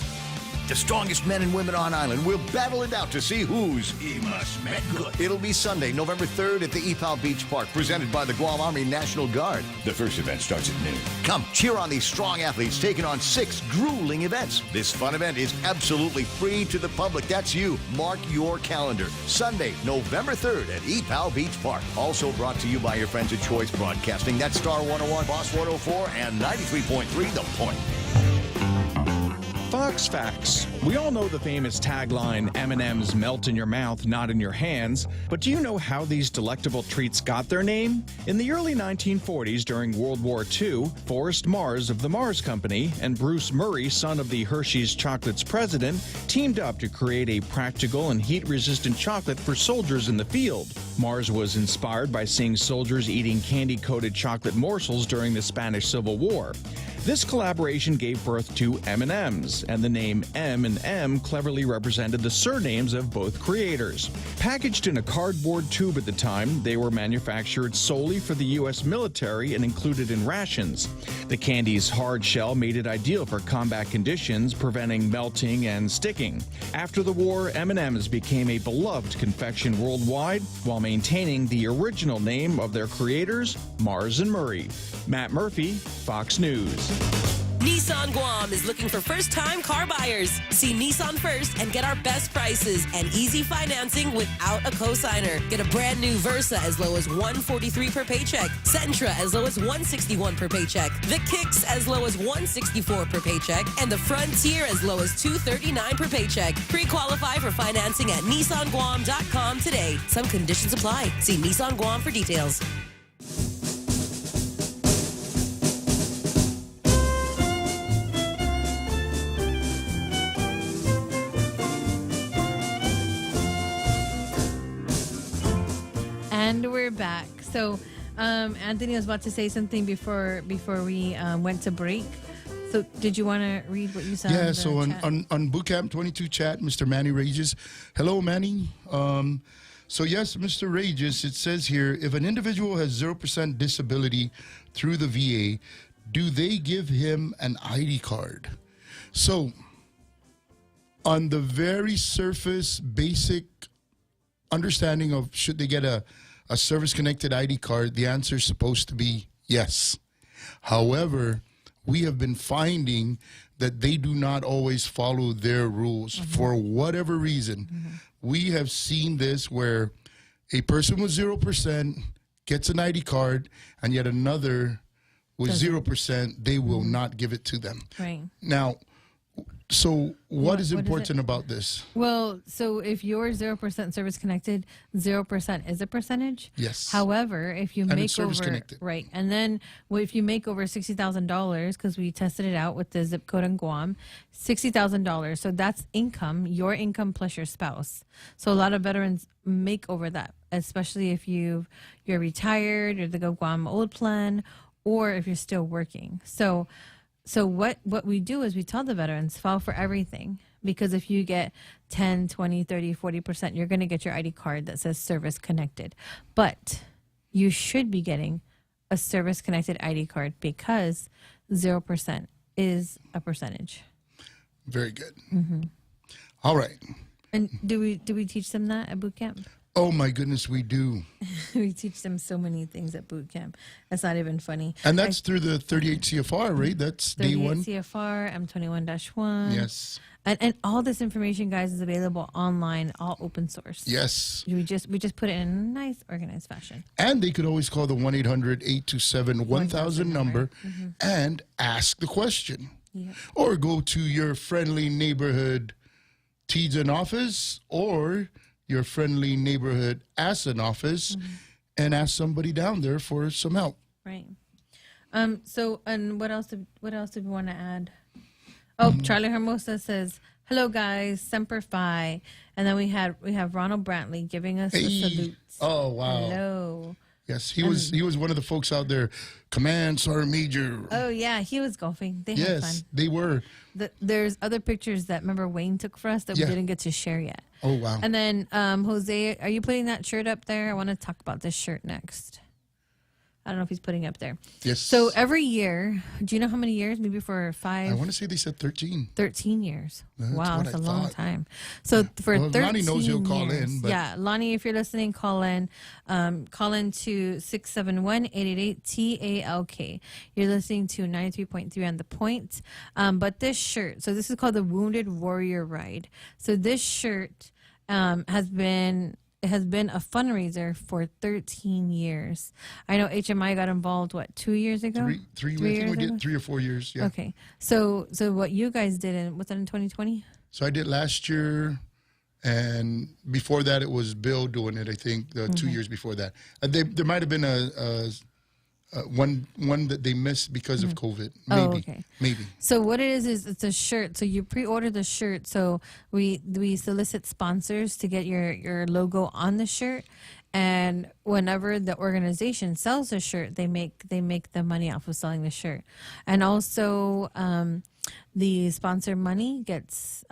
The strongest men and women on island will battle it out to see who's E Must Met Good. It'll be Sunday, November 3rd at the Epal Beach Park, presented by the Guam Army National Guard. The first event starts at noon. Come cheer on these strong athletes taking on 6 grueling events. This fun event is absolutely free to the public. That's you. Mark your calendar. Sunday, November 3rd at Epal Beach Park. Also brought to you by your friends at Choice Broadcasting. That's Star 101, Boss 104, and 93.3 The Point. Fox Facts. We all know the famous tagline, M&M's melt in your mouth, not in your hands. But do you know how these delectable treats got their name? In the early 1940s, during World War II, Forrest Mars of the Mars Company and Bruce Murray, son of the Hershey's Chocolate's president, teamed up to create a practical and heat-resistant chocolate for soldiers in the field. Mars was inspired by seeing soldiers eating candy-coated chocolate morsels during the Spanish Civil War. This collaboration gave birth to M&M's, and the name M&M cleverly represented the surnames of both creators. Packaged in a cardboard tube at the time, they were manufactured solely for the U.S. military and included in rations. The candy's hard shell made it ideal for combat conditions, preventing melting and sticking. After the war, M&M's became a beloved confection worldwide, while maintaining the original name of their creators, Mars and Murray. Matt Murphy, Fox News. Nissan Guam is looking for first-time car buyers. See Nissan first and get our best prices and easy financing without a cosigner. Get a brand new Versa as low as $143 per paycheck. Sentra as low as $161 per paycheck. The Kicks as low as $164 per paycheck. And the Frontier as low as $239 per paycheck. Pre-qualify for financing at NissanGuam.com today. Some conditions apply. See Nissan Guam for details. And we're back. So, Anthony was about to say something before we went to break. So, did you want to read what you said? Yeah. So on Bootcamp 22 chat, Mr. Manny Rages. Hello, Manny. So yes, Mr. Rages. It says here, if an individual has 0% disability through the VA, do they give him an ID card? So, on the very surface, basic understanding of should they get a service-connected ID card, the answer is supposed to be yes. However, we have been finding that they do not always follow their rules for whatever reason. We have seen this where a person with 0% gets an ID card, and yet another with 0%, they will not give it to them. Right. Now, so what is important about this? Well, so if you're 0% service connected, 0% is a percentage. Yes. However, if you make it's service over connected. right, and then if you make over $60,000, because we tested it out with the zip code in Guam, $60,000. So that's income, your income plus your spouse. So a lot of veterans make over that, especially if you're retired or the Go Guam old plan, or if you're still working. So what we do is we tell the veterans, file for everything, because if you get 10, 20, 30, 40%, you're going to get your ID card that says service connected. But you should be getting a service connected ID card because 0% is a percentage. Very good. All right. And do we teach them that at boot camp? Oh my goodness, we do. We teach them so many things at boot camp. That's not even funny. And that's through the 38 CFR, right? That's day one. 38 CFR, M21-1. Yes. And all this information, guys, is available online, all open source. Yes. We just put it in a nice, organized fashion. And they could always call the 1-800-827-1000 number and ask the question. Yeah. Or go to your friendly neighborhood TDN office or your friendly neighborhood ASIN office and ask somebody down there for some help. Right. So, and what else did we want to add? Oh, Charlie Hermosa says, "Hello guys, Semper Fi," and then we have Ronald Brantley giving us a salute. Oh wow! Hello. Yes, he was one of the folks out there. Command Sergeant Major. Oh yeah, he was golfing. They had fun. Yes, they were. There's other pictures that remember Wayne took for us that we didn't get to share yet. Oh wow! And then Jose, are you putting that shirt up there? I want to talk about this shirt next. I don't know if he's putting it up there. Yes. So every year, do you know how many years? Maybe for 5? I want to say they said 13. 13 years. Wow, that's a long time. So Yeah. for 13 Lonnie knows he'll call years, in. But yeah, Lonnie, if you're listening, call in. Call in to 671-888-TALK. You're listening to 93.3 on The Point. But this shirt, so this is called the Wounded Warrior Ride. So this shirt has been a fundraiser for 13 years. I know HMI got involved, 2 years ago? Three I think we did 3 or 4 years. Yeah. Okay. So what you guys did, was that in 2020? So I did last year, and before that it was Bill doing it. I think 2 years before that. There might have been a one that they missed because of COVID. Maybe. Oh, okay. Maybe. So what it is it's a shirt. So you pre-order the shirt. So we solicit sponsors to get your logo on the shirt, and whenever the organization sells a shirt, they make the money off of selling the shirt. And also the sponsor money gets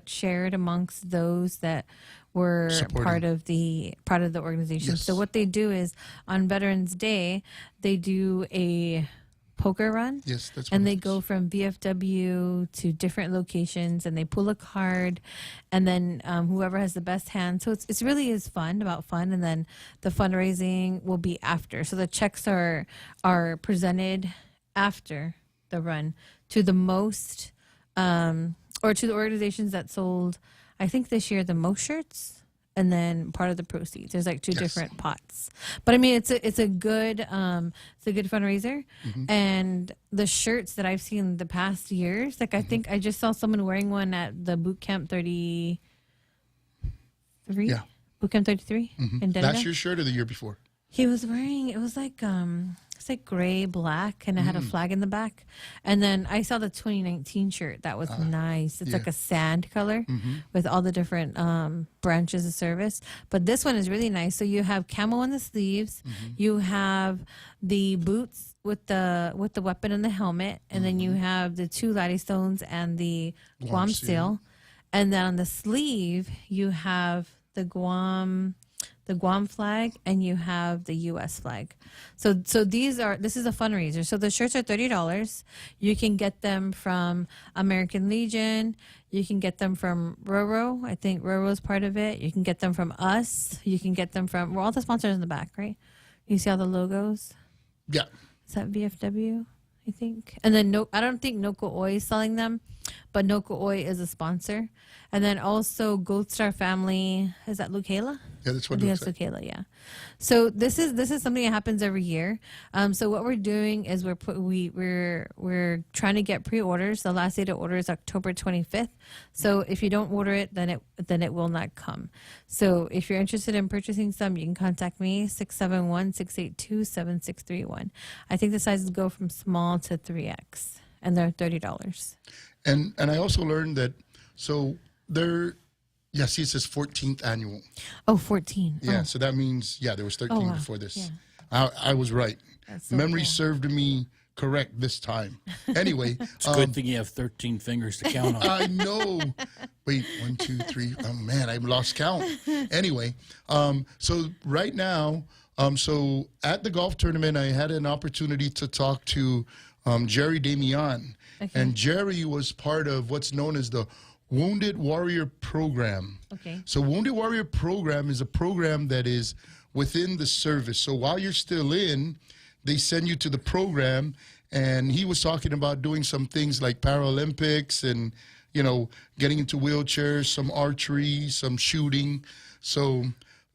shared amongst those that were part of the organization. Yes. So what they do is on Veterans Day, they do a poker run. Yes, that's and they go from VFW to different locations, and they pull a card, and then whoever has the best hand. So it's really is about fun, and then the fundraising will be after. So the checks are presented after the run to the most, or to the organizations that sold, I think this year, the most shirts. And then part of the proceeds. There's like two different pots, but I mean it's a good fundraiser. And the shirts that I've seen the past years, like I think I just saw someone wearing one at the Boot Camp 33. Yeah, Boot Camp 33 in Denver. Last year's shirt or the year before? He was wearing, it was like gray, black, and it had a flag in the back. And then I saw the 2019 shirt. That was nice. It's like a sand color with all the different branches of service. But this one is really nice. So you have camo on the sleeves. You have the boots with the weapon and the helmet. And then you have the 2 Laddie Stones and the Guam seal. And then on the sleeve, you have the Guam flag, and you have the U.S. flag. So this is a fundraiser. So the shirts are $30. You can get them from American Legion. You can get them from Roro. I think Roro is part of it. You can get them from us. You can get them from, all the sponsors in the back, right? You see all the logos? Yeah. Is that VFW? I think. And then I don't think Noko Oi is selling them, but Noko Oi is a sponsor. And then also Gold Star Family, is that Lucayla? Yeah, that's what it looks like. Lucayla, yeah. So this is something that happens every year. So what we're doing is we're trying to get pre-orders. The last day to order is October 25th. So if you don't order it, then it will not come. So if you're interested in purchasing some, you can contact me 671-682-7631. I think the sizes go from small to 3X, and they're $30. And I also learned that it says 14th annual. Oh, 14. Yeah, so that means, there was 13 before this. Yeah. I was right. So Memory cool. served me correct this time. Anyway. It's a good thing you have 13 fingers to count on. I know. Wait, 1, 2, 3. Oh, man, I've lost count. Anyway, so right now, so at the golf tournament, I had an opportunity to talk to Jerry Damian. Okay. And Jerry was part of what's known as the Wounded Warrior Program. Okay. So Wounded Warrior Program is a program that is within the service. So while you're still in, they send you to the program. And he was talking about doing some things like Paralympics and, getting into wheelchairs, some archery, some shooting. So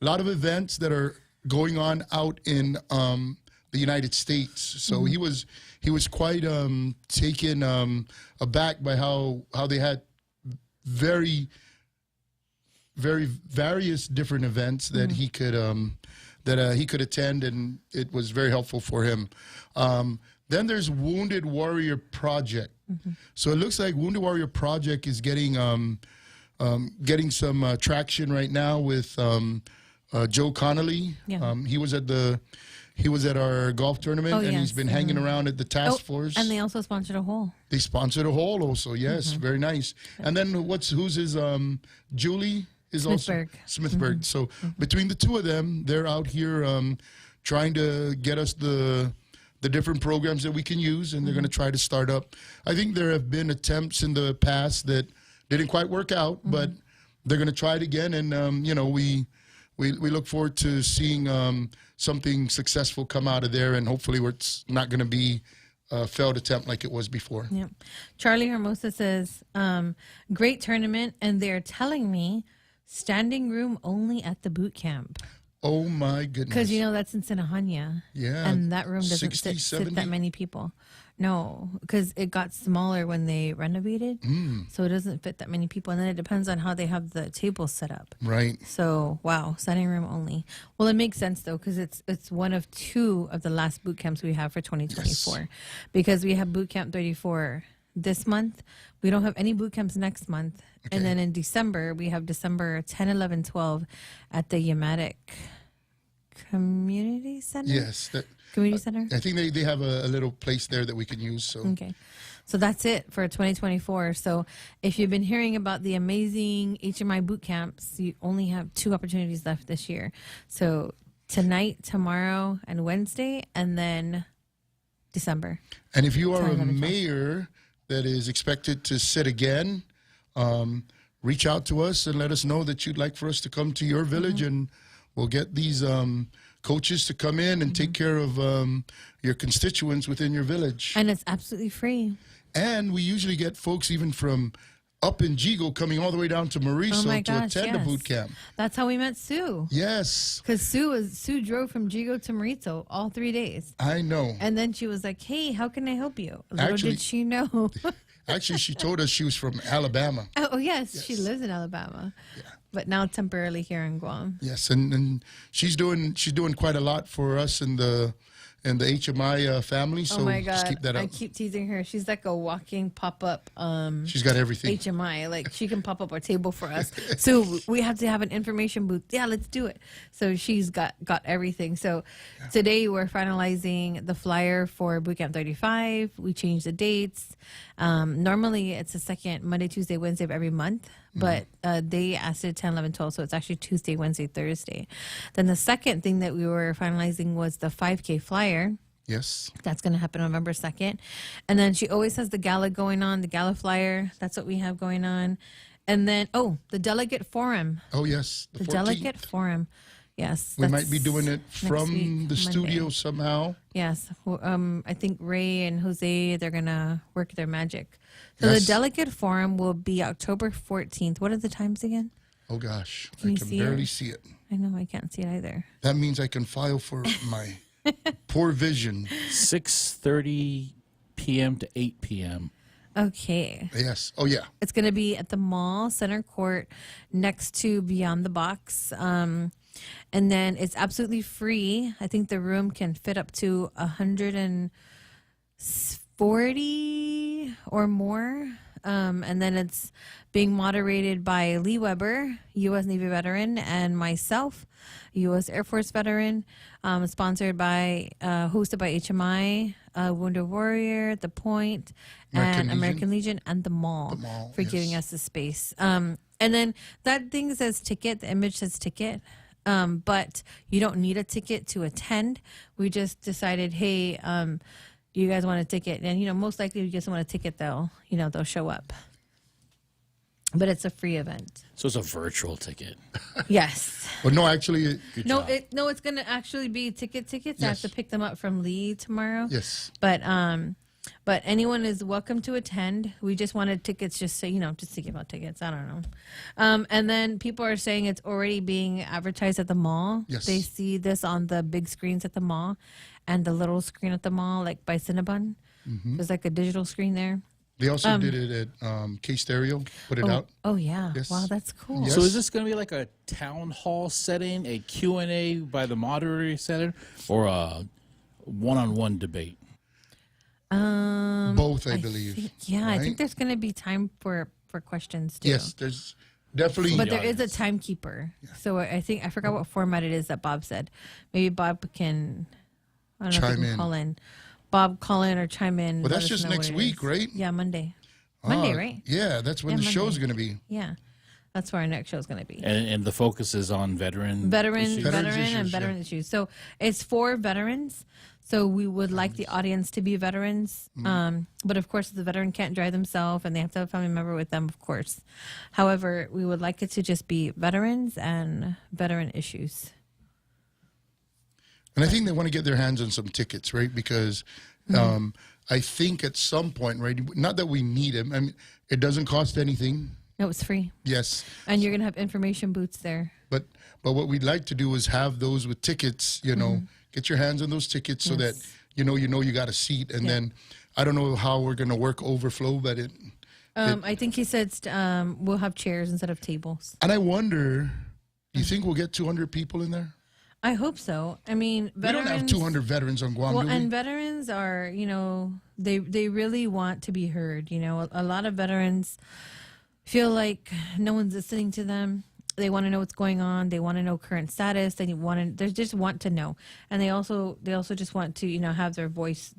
a lot of events that are going on out in the United States. So he was quite taken aback by how they had very, very various different events that he could attend, and it was very helpful for him. Then there's Wounded Warrior Project. So it looks like Wounded Warrior Project is getting some traction right now with Joe Connolly. Yeah. He was at our golf tournament, and he's been hanging around at the task force. And they also sponsored a hole. They sponsored a hole also, yes. Very nice. And then who's his, Julie is Smithburg. also Smithburg. So between the two of them, they're out here trying to get us the different programs that we can use, and they're going to try to start up. I think there have been attempts in the past that didn't quite work out, but they're going to try it again. And, we look forward to seeing something successful come out of there, and hopefully it's not going to be a failed attempt like it was before. Yeah. Charlie Hermosa says, great tournament, and they're telling me standing room only at the boot camp. Oh, my goodness. Because, that's in Sinahanya. Yeah. And that room doesn't 60, sit that many people. No, because it got smaller when they renovated. So it doesn't fit that many people. And then it depends on how they have the tables set up. Right. So, wow, standing room only. Well, it makes sense, though, because it's one of 2 of the last boot camps we have for 2024. Yes. Because we have boot camp 34 this month. We don't have any boot camps next month. Okay. And then in December, we have December 10, 11, 12 at the Yamatic Community Center. Yes. Community Center? I think they have a little place there that we can use. So. Okay. So that's it for 2024. So if you've been hearing about the amazing HMI boot camps, you only have 2 opportunities left this year. So tonight, tomorrow, and Wednesday, and then December. And if you are a mayor that is expected to sit again, reach out to us and let us know that you'd like for us to come to your village, and we'll get these coaches to come in and take care of your constituents within your village. And it's absolutely free. And we usually get folks even from up in Jigo coming all the way down to Mauricio to attend the boot camp. That's how we met Sue. Yes. Because Sue drove from Jigo to Mauricio all 3 days. I know. And then she was like, hey, how can I help you? Little did she know. Actually, she told us she was from Alabama. Oh, yes. She lives in Alabama. Yeah. But now temporarily here in Guam. Yes, and she's doing quite a lot for us in the HMI family. So oh my God. Just keep that up. I keep teasing her. She's like a walking pop-up. She's got everything. HMI. Like she can pop up our table for us. So we have to have an information booth. Yeah, let's do it. So she's got everything. So today we're finalizing the flyer for Bootcamp 35. We changed the dates. Normally it's the second Monday, Tuesday, Wednesday of every month. But they asked it 10, 11, 12. So it's actually Tuesday, Wednesday, Thursday. Then the second thing that we were finalizing was the 5K flyer. Yes. That's going to happen November 2nd. And then she always has the gala going on, the gala flyer. That's what we have going on. And then, the delegate forum. Oh, yes. The delegate forum. Yes. We might be doing it from the studio Monday. somehow. Yes. I think Ray and Jose, they're going to work their magic. So the delegate forum will be October 14th. What are the times again? Oh, gosh. Can I can barely see it. I know. I can't see it either. That means I can file for my poor vision. 6:30 p.m. to 8 p.m. Okay. Yes. Oh, yeah. It's going to be at the mall, center court, next to Beyond the Box. And then it's absolutely free. I think the room can fit up to 140 or more. And then it's being moderated by Lee Weber, U.S. Navy veteran, and myself, U.S. Air Force veteran. Sponsored by, hosted by HMI, Wounded Warrior, The Point, and American Legion, and the mall for giving us the space. And then that thing says ticket, the image says ticket. But you don't need a ticket to attend. We just decided, hey, you guys want a ticket? And, most likely if you guys want a ticket, they'll show up. But it's a free event. So it's a virtual ticket. Yes. Well, no, actually. It's going to actually be tickets. Yes. I have to pick them up from Lee tomorrow. Yes. But anyone is welcome to attend. We just wanted tickets just so, just to give out tickets. I don't know. And then people are saying it's already being advertised at the mall. Yes. They see this on the big screens at the mall and the little screen at the mall, like by Cinnabon. Mm-hmm. There's like a digital screen there. They also did it at K-Stereo, put it out. Oh, yeah. Yes. Wow, that's cool. Yes. So is this going to be like a town hall setting, a Q&A by the moderator setting, or a one-on-one debate? Both, I believe. I think there's going to be time for questions, too. Yes, there's definitely. But there is a timekeeper. Yeah. So I forgot what format it is that Bob said. Maybe Bob can, I don't know if he can call in. Bob, call in or chime in. Well, that's just next week, right? Yeah, Monday. Monday, right? Yeah, that's when the show's going to be. Yeah, that's where our next show's going to be. And the focus is on veteran issues. So it's for veterans. So we would like the audience to be veterans. But of course, the veteran can't drive themselves and they have to have a family member with them, of course. However, we would like it to just be veterans and veteran issues. And I think they want to get their hands on some tickets, right? Because I think at some point, right, not that we need them. I mean, it doesn't cost anything. No, it's free. Yes. And you're going to have information booths there. But what we'd like to do is have those with tickets, get your hands on those tickets so that, you got a seat. And then I don't know how we're going to work overflow, but I think he said we'll have chairs instead of tables. And I wonder, do you think we'll get 200 people in there? I hope so. I mean, veterans, we don't have 200 veterans on Guam, do we? And veterans are, they really want to be heard. A lot of veterans feel like no one's listening to them. They want to know what's going on. They want to know current status. They just want to know, and they also just want to have their voice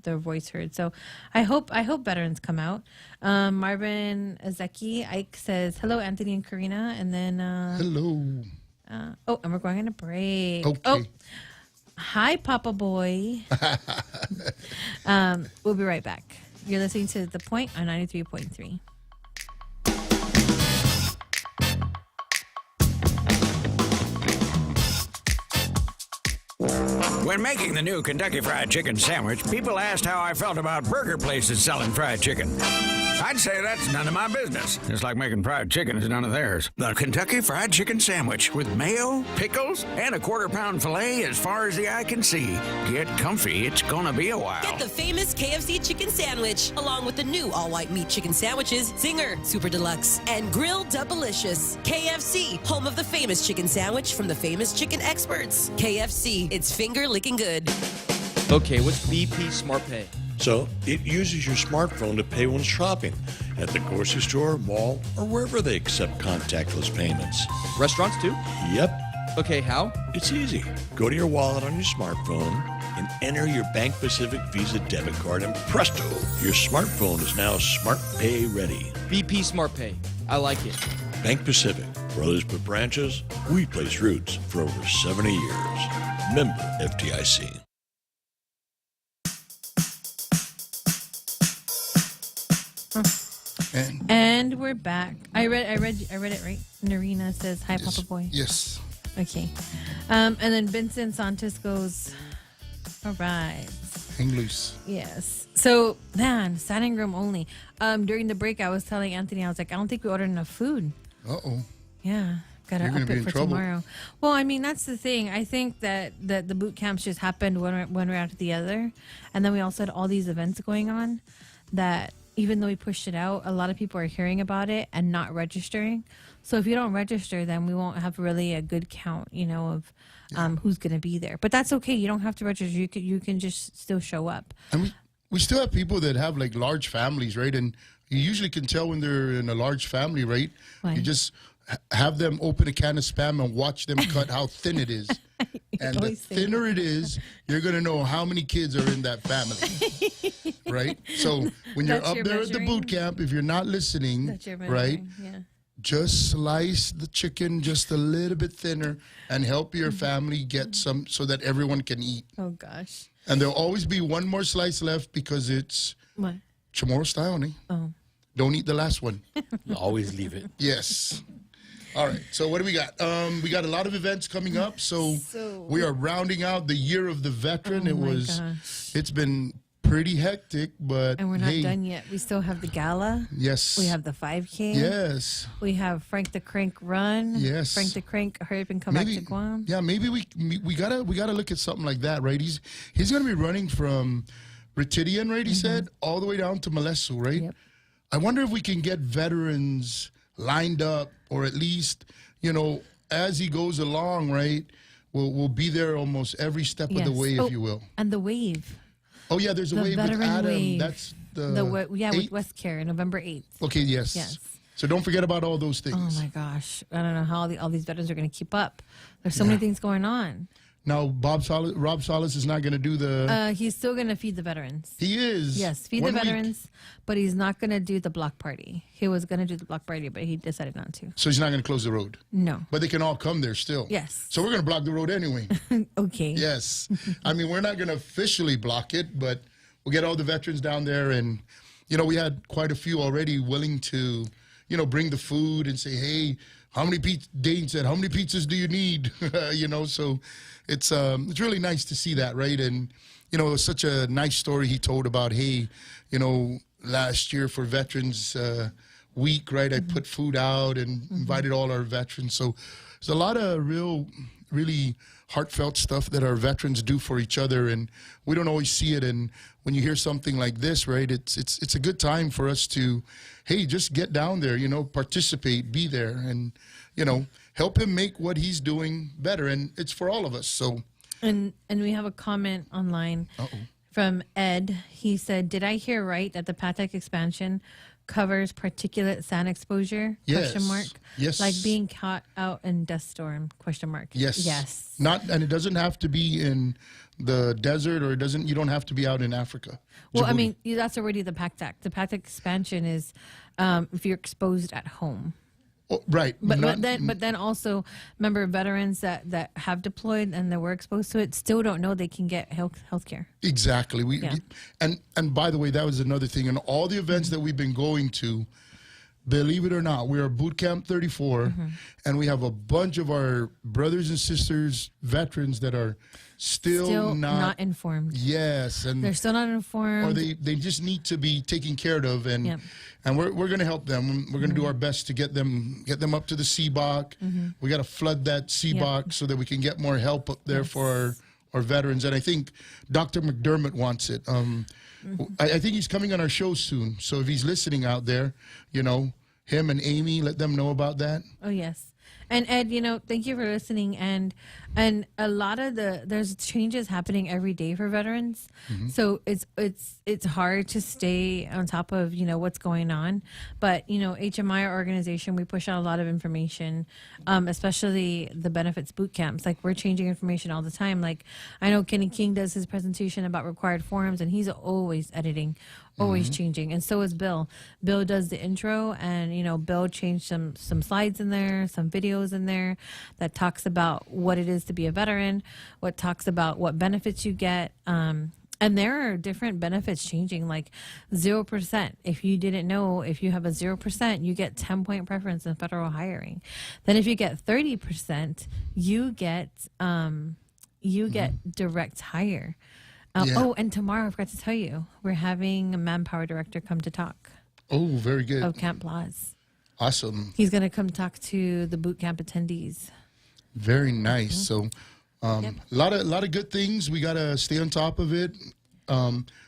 heard. So I hope veterans come out. Marvin Azeki Ike says hello, Anthony and Karina, and then hello. And we're going on a break. Okay. Oh, hi, Papa Boy. We'll be right back. You're listening to The Point on 93.3. When making the new Kentucky Fried Chicken sandwich, people asked how I felt about burger places selling fried chicken. I'd say that's none of my business. Just like making fried chicken is none of theirs. The Kentucky Fried Chicken sandwich with mayo, pickles, and a quarter-pound filet as far as the eye can see. Get comfy. It's gonna be a while. Get the famous KFC chicken sandwich, along with the new all-white meat chicken sandwiches, Zinger, Super Deluxe, and Grill Doublicious. KFC, home of the famous chicken sandwich from the famous chicken experts. KFC, it's finger-licking good. Okay, what's BP Smart Pay? So it uses your smartphone to pay when shopping at the grocery store, mall, or wherever they accept contactless payments. Restaurants too? Yep. Okay, how? It's easy. Go to your wallet on your smartphone and enter your Bank Pacific Visa debit card, and presto, your smartphone is now Smart Pay ready. BP Smart Pay. I like it. Bank Pacific. Brothers put branches, we place roots for over 70 years. Member FDIC. And we're back. I read it right. Narina says, "Hi, yes. Papa Boy." Yes. Okay. And then Vincent Santos goes, "All right. Hang loose." Yes. So, man, standing room only. During the break, I was telling Anthony, I was like, I don't think we ordered enough food. Uh-oh. Yeah. Gotta You're up gonna be it in for trouble. tomorrow. Well, I mean, that's the thing. I think that the boot camps just happened one right after the other. And then we also had all these events going on that even though we pushed it out, a lot of people are hearing about it and not registering. So if you don't register, then we won't have really a good count, of who's going to be there. But that's okay. You don't have to register. You can just still show up. And we still have people that have like large families, right? And you usually can tell when they're in a large family, right? Right. You just have them open a can of Spam and watch them cut how thin it is. And the thinner it is, you're going to know how many kids are in that family, right? So when you're up there at the boot camp, if you're not listening, right, just slice the chicken just a little bit thinner and help your family get some so that everyone can eat. Oh, gosh. And there'll always be one more slice left because it's What? Chamorro style, eh? Oh. Don't eat the last one. Always leave it. Yes. All right. So what do we got? We got a lot of events coming up. So we are rounding out the year of the veteran. It's been pretty hectic, but And we're not done yet. We still have the gala. Yes. We have the 5K. Yes. We have Frank the Crank run. Yes. Frank the Crank, hurry up and come back to Guam. Yeah, maybe we gotta look at something like that, right? He's gonna be running from Retidian, right? He said all the way down to Malesu, right? Yep. I wonder if we can get veterans lined up, or at least, as he goes along, right? We'll be there almost every step of the way, if you will. And the wave. Oh yeah, there's a wave with Adam. Wave. That's with West Care, November 8th. Okay, yes. Yes. So don't forget about all those things. Oh my gosh, I don't know how all these veterans are going to keep up. There's so many things going on. Now, Rob Solis is not going to do the... He's still going to feed the veterans. He is? Yes, feed the veterans, but he's not going to do the block party. He was going to do the block party, but he decided not to. So he's not going to close the road? No. But they can all come there still? Yes. So we're going to block the road anyway? Okay. Yes. I mean, we're not going to officially block it, but we'll get all the veterans down there. And, we had quite a few already willing to, bring the food and say, hey, how many pizzas? Dane said, how many pizzas do you need? So... It's really nice to see that, right? And, it was such a nice story he told about, hey, last year for Veterans Week, right, I put food out and invited all our veterans. So there's a lot of really heartfelt stuff that our veterans do for each other, and we don't always see it. And when you hear something like this, right, it's a good time for us to, hey, just get down there, participate, be there, and, help him make what he's doing better. And it's for all of us. So, and we have a comment online from Ed. He said, "Did I hear right that the Patek expansion covers particulate sand exposure?" Yes. Question mark. Yes. Like being caught out in dust storm? Question mark. Yes. Yes. And it doesn't have to be in the desert, or you don't have to be out in Africa. Well, Djibouti. I mean, that's already the Patek. The Patek expansion is if you're exposed at home. Oh, right. But then also, remember, veterans that have deployed and that were exposed to it still don't know they can get health care. Exactly. And by the way, that was another thing. In all the events that we've been going to, believe it or not, we are Boot Camp 34, and we have a bunch of our brothers and sisters, veterans that are still not informed. Yes, and they're still not informed, or they just need to be taken care of, and we're going to help them. We're going to do our best to get them up to the CBOC. We got to flood that CBOC so that we can get more help up there for our veterans. And I think Dr. McDermott wants it. I think he's coming on our show soon. So if he's listening out there, you know, him and Amy, let them know about that. Oh, yes. And Ed, you know, thank you for listening. And a lot of there's changes happening every day for veterans. So it's hard to stay on top of, you know, what's going on. But, you know, HMI, our organization, we push out a lot of information, especially the benefits boot camps. Like, we're changing information all the time. Like, I know Kenny King does his presentation about required forms, and he's always editing, always changing, and so is Bill. Bill does the intro, and you know, Bill changed some slides in there, some videos in there that talks about what it is to be a veteran, what talks about what benefits you get, and there are different benefits changing, like 0%. If you didn't know, if you have a 0%, you get 10-point preference in federal hiring. Then if you get 30%, you get direct hire. Oh, and tomorrow I forgot to tell you, we're having a manpower director come to talk. Oh, very good. Of Camp Laws. Awesome. He's going to come talk to the boot camp attendees. Very nice. So a lot of good things. We got to stay on top of it,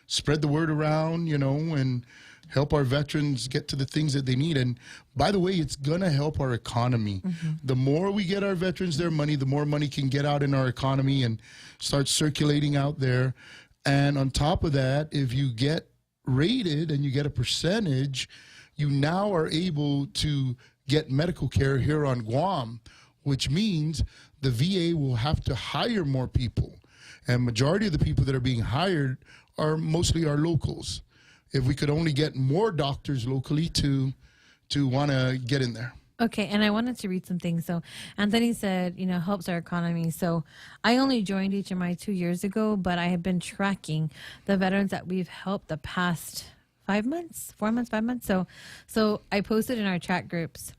spread the word around, you know, and help our veterans get to the things that they need. And by the way, it's going to help our economy. The more we get our veterans their money, the more money can get out in our economy and start circulating out there. And on top of that, if you get rated and you get a percentage, you now are able to get medical care here on Guam, which means the VA will have to hire more people. And majority of the people that are being hired are mostly our locals. If we could only get more doctors locally to want to get in there. Okay, and I wanted to read some things. So Anthony said, you know, helps our economy. So I only joined HMI 2 years ago, but I have been tracking the veterans that we've helped the past 5 months, 5 months. So I posted in our chat groups.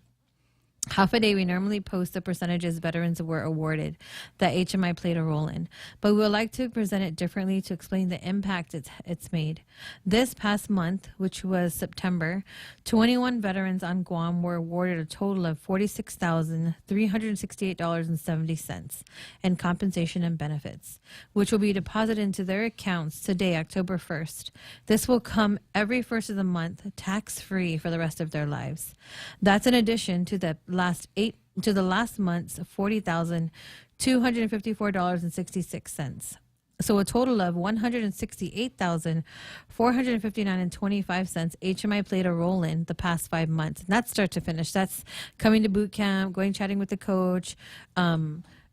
Half a day, we normally post the percentages veterans were awarded that HMI played a role in, but we would like to present it differently to explain the impact it's made. This past month, which was September, 21 veterans on Guam were awarded a total of $46,368.70 in compensation and benefits, which will be deposited into their accounts today, October 1st. This will come every first of the month, tax-free for the rest of their lives. That's in addition to the last month's $40,254.66. So a total of $168,459.25 HMI played a role in the past 5 months. And that's start to finish. That's coming to boot camp, going chatting with the coach,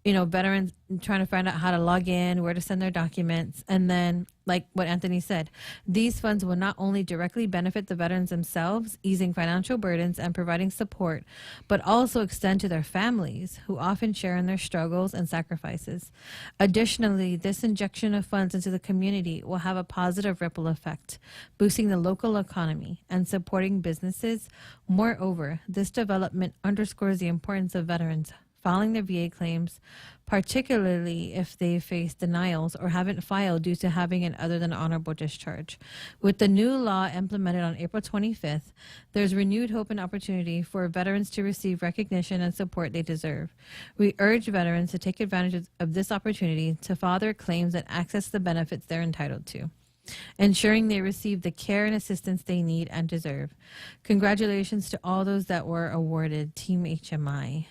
you know, veterans trying to find out how to log in, where to send their documents. And then, like what Anthony said, these funds will not only directly benefit the veterans themselves, easing financial burdens and providing support, but also extend to their families, who often share in their struggles and sacrifices. Additionally, this injection of funds into the community will have a positive ripple effect, boosting the local economy and supporting businesses. Moreover, this development underscores the importance of veterans filing their VA claims, particularly if they face denials or haven't filed due to having an other than honorable discharge. With the new law implemented on April 25th, there's renewed hope and opportunity for veterans to receive recognition and support they deserve. We urge veterans to take advantage of this opportunity to file their claims and access the benefits they're entitled to, ensuring they receive the care and assistance they need and deserve. Congratulations to all those that were awarded, Team HMI.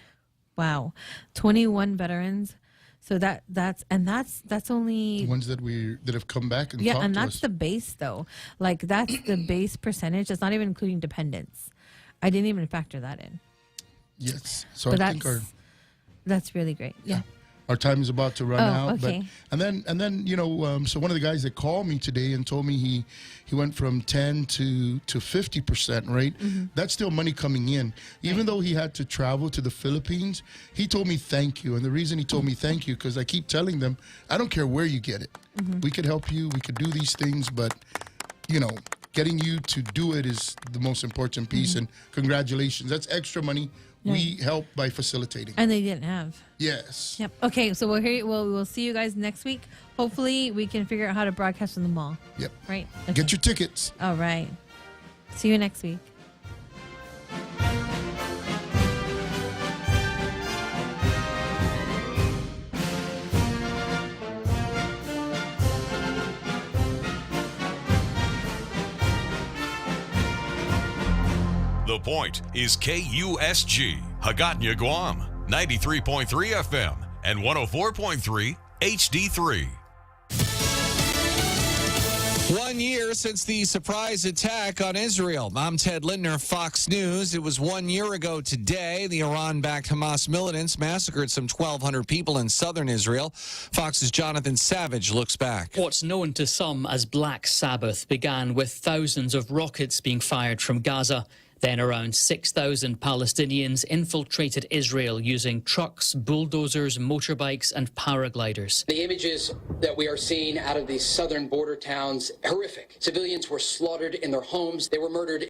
Wow, 21 veterans. So that's only the ones that have come back and yeah, talked and to that's us. the base though. Like, that's the base percentage. That's not even including dependents. I didn't even factor that in. Yes, so But I think that's really great. Yeah. our time is about to run out. Okay. But and then you know, so one of the guys that called me today and told me he went from 10 to 50%, right? That's still money coming in. Even though he had to travel to the Philippines, he told me thank you. And the reason he told me thank you, because I keep telling them, I don't care where you get it. We could help you. We could do these things, but you know, getting you to do it is the most important piece. And congratulations. That's extra money we help by facilitating. And they didn't have. Yes. Yep. Okay, so we'll see you guys next week. Hopefully we can figure out how to broadcast from the mall. Yep. Right? Okay. Get your tickets. All right. See you next week. The Point is KUSG, Hagåtña, Guam, 93.3 FM and 104.3 HD3. 1 year since the surprise attack on Israel. I'm Ted Lindner, Fox News. It was 1 year ago today. The Iran-backed Hamas militants massacred some 1,200 people in southern Israel. Fox's Jonathan Savage looks back. What's known to some as Black Sabbath began with thousands of rockets being fired from Gaza. Then around 6,000 Palestinians infiltrated Israel using trucks, bulldozers, motorbikes and paragliders. The images that we are seeing out of these southern border towns, horrific. Civilians were slaughtered in their homes. They were murdered